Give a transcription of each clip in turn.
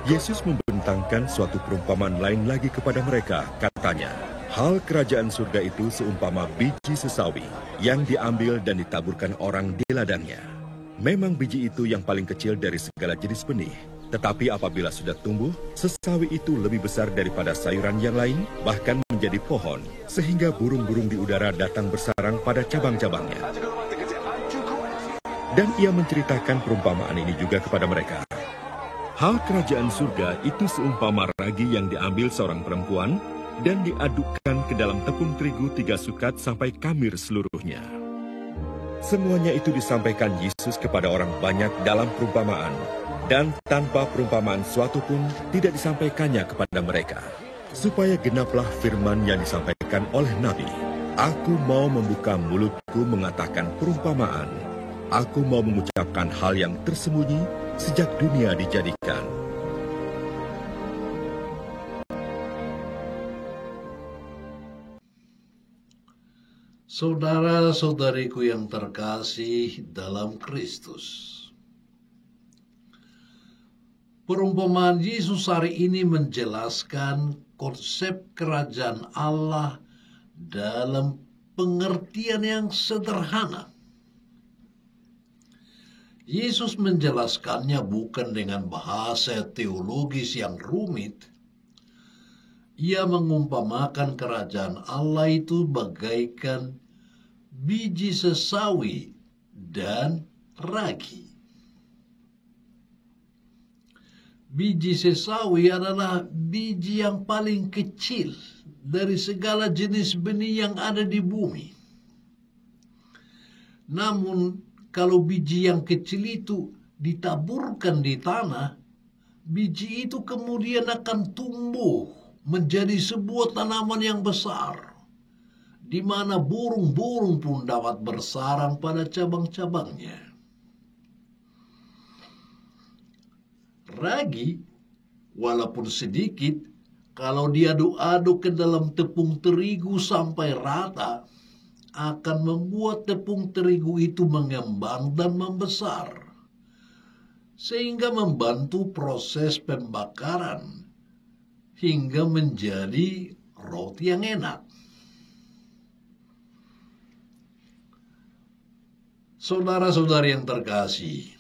Yesus membentangkan suatu perumpamaan lain lagi kepada mereka, katanya, hal kerajaan surga itu seumpama biji sesawi yang diambil dan ditaburkan orang di ladangnya. Memang biji itu yang paling kecil dari segala jenis benih, tetapi apabila sudah tumbuh, sesawi itu lebih besar daripada sayuran yang lain, bahkan menjadi pohon, sehingga burung-burung di udara datang bersarang pada cabang-cabangnya. Dan ia menceritakan perumpamaan ini juga kepada mereka. Hal kerajaan surga itu seumpama ragi yang diambil seorang perempuan dan diadukkan ke dalam tepung terigu 3 sukat sampai kamir seluruhnya. Semuanya itu disampaikan Yesus kepada orang banyak dalam perumpamaan, dan tanpa perumpamaan suatu pun tidak disampaikannya kepada mereka, supaya genaplah firman yang disampaikan oleh Nabi. Aku mau membuka mulutku mengatakan perumpamaan. Aku mau mengucapkan hal yang tersembunyi sejak dunia dijadikan. Saudara-saudariku yang terkasih dalam Kristus, perumpamaan Yesus hari ini menjelaskan konsep kerajaan Allah dalam pengertian yang sederhana. Yesus menjelaskannya bukan dengan bahasa teologis yang rumit. Ia mengumpamakan kerajaan Allah itu bagaikan biji sesawi dan ragi. Biji sesawi adalah biji yang paling kecil dari segala jenis benih yang ada di bumi. Namun, kalau biji yang kecil itu ditaburkan di tanah, biji itu kemudian akan tumbuh menjadi sebuah tanaman yang besar, di mana burung-burung pun dapat bersarang pada cabang-cabangnya. Ragi, walaupun sedikit, kalau diaduk-aduk ke dalam tepung terigu sampai rata, akan membuat tepung terigu itu mengembang dan membesar, sehingga membantu proses pembakaran hingga menjadi roti yang enak. Saudara-saudari yang terkasih,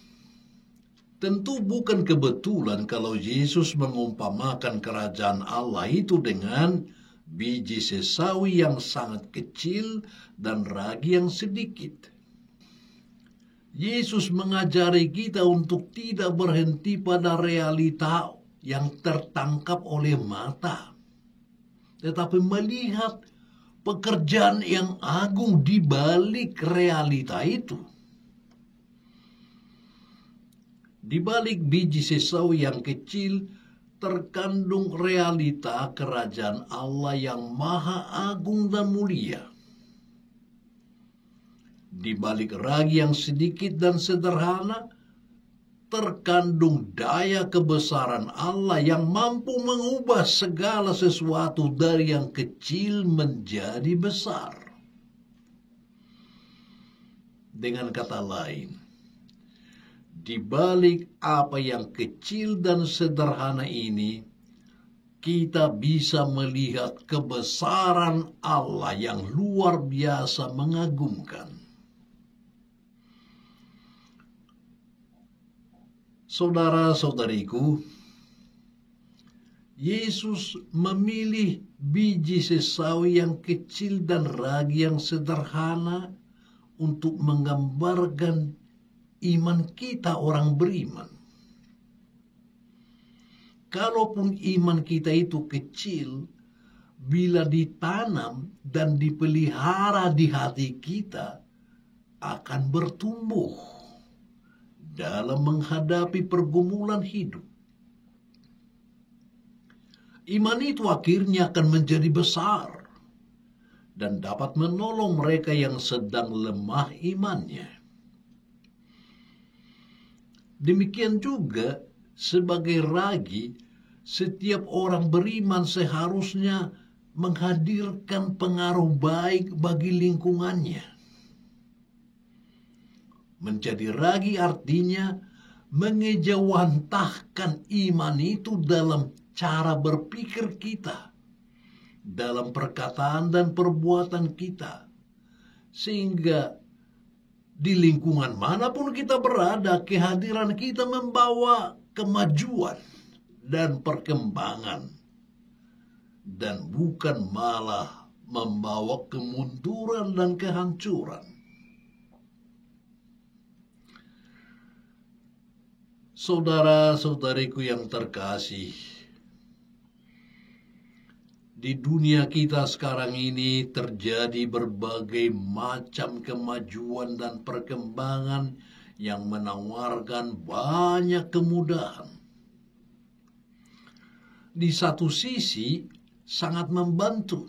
tentu bukan kebetulan kalau Yesus mengumpamakan kerajaan Allah itu dengan biji sesawi yang sangat kecil dan ragi yang sedikit. Yesus mengajari kita untuk tidak berhenti pada realita yang tertangkap oleh mata, tetapi melihat pekerjaan yang agung di balik realita itu. Di balik biji sesawi yang kecil terkandung realita kerajaan Allah yang maha agung dan mulia. Di balik ragi yang sedikit dan sederhana, terkandung daya kebesaran Allah yang mampu mengubah segala sesuatu dari yang kecil menjadi besar. Dengan kata lain, di balik apa yang kecil dan sederhana ini, kita bisa melihat kebesaran Allah yang luar biasa mengagumkan. Saudara-saudariku, Yesus memilih biji sesawi yang kecil dan ragi yang sederhana untuk menggambarkan iman kita orang beriman. Kalaupun iman kita itu kecil, bila ditanam dan dipelihara di hati kita, akan bertumbuh dalam menghadapi pergumulan hidup. Iman itu akhirnya akan menjadi besar dan dapat menolong mereka yang sedang lemah imannya. Demikian juga sebagai ragi, setiap orang beriman seharusnya menghadirkan pengaruh baik bagi lingkungannya. Menjadi ragi artinya mengejawantahkan iman itu dalam cara berpikir kita, dalam perkataan dan perbuatan kita, sehingga di lingkungan manapun kita berada, kehadiran kita membawa kemajuan dan perkembangan, dan bukan malah membawa kemunduran dan kehancuran. Saudara-saudariku yang terkasih, di dunia kita sekarang ini terjadi berbagai macam kemajuan dan perkembangan yang menawarkan banyak kemudahan. Di satu sisi sangat membantu,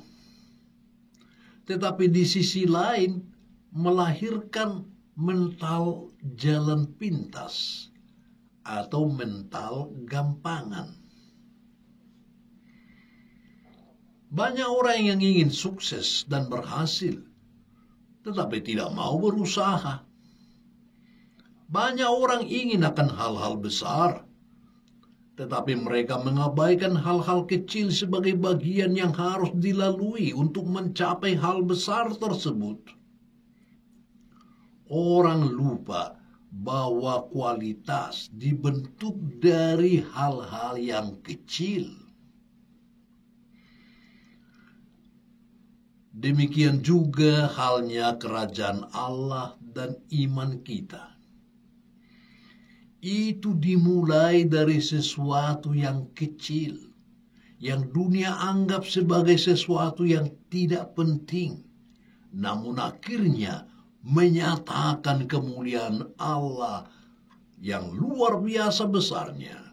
tetapi di sisi lain melahirkan mental jalan pintas atau mental gampangan. Banyak orang yang ingin sukses dan berhasil, tetapi tidak mau berusaha. Banyak orang ingin akan hal-hal besar, tetapi mereka mengabaikan hal-hal kecil sebagai bagian yang harus dilalui untuk mencapai hal besar tersebut. Orang lupa bahwa kualitas dibentuk dari hal-hal yang kecil. Demikian juga halnya kerajaan Allah dan iman kita. Itu dimulai dari sesuatu yang kecil, yang dunia anggap sebagai sesuatu yang tidak penting, namun akhirnya menyatakan kemuliaan Allah yang luar biasa besarnya.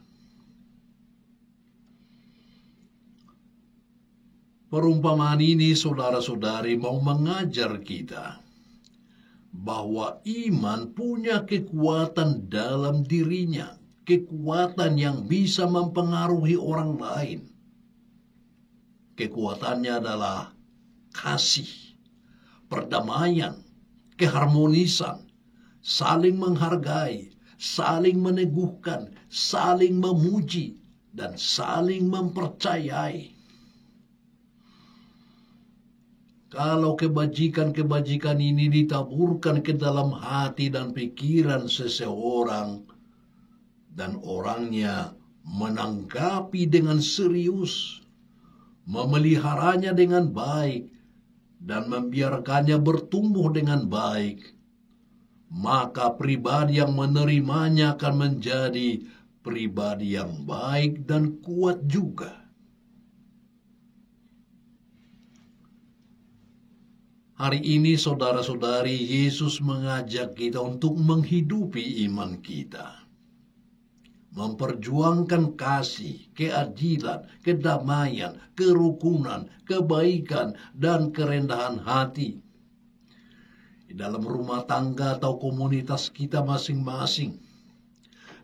Perumpamaan ini, saudara-saudari, mau mengajar kita bahwa iman punya kekuatan dalam dirinya, kekuatan yang bisa mempengaruhi orang lain. Kekuatannya adalah kasih, perdamaian, keharmonisan, saling menghargai, saling meneguhkan, saling memuji, dan saling mempercayai. Kalau kebajikan-kebajikan ini ditaburkan ke dalam hati dan pikiran seseorang, dan orangnya menanggapi dengan serius, memeliharanya dengan baik, dan membiarkannya bertumbuh dengan baik, maka pribadi yang menerimanya akan menjadi pribadi yang baik dan kuat juga. Hari ini, saudara-saudari, Yesus mengajak kita untuk menghidupi iman kita. Memperjuangkan kasih, keadilan, kedamaian, kerukunan, kebaikan, dan kerendahan hati. Di dalam rumah tangga atau komunitas kita masing-masing.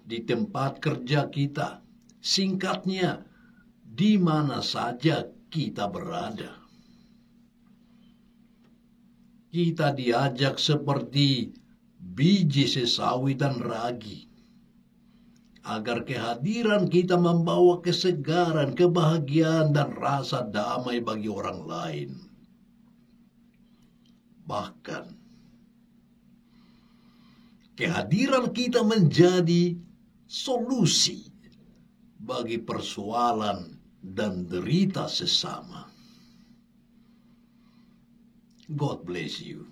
Di tempat kerja kita. Singkatnya, di mana saja kita berada. Kita diajak seperti biji sesawi dan ragi, agar kehadiran kita membawa kesegaran, kebahagiaan, dan rasa damai bagi orang lain. Bahkan, kehadiran kita menjadi solusi bagi persoalan dan derita sesama. God bless you.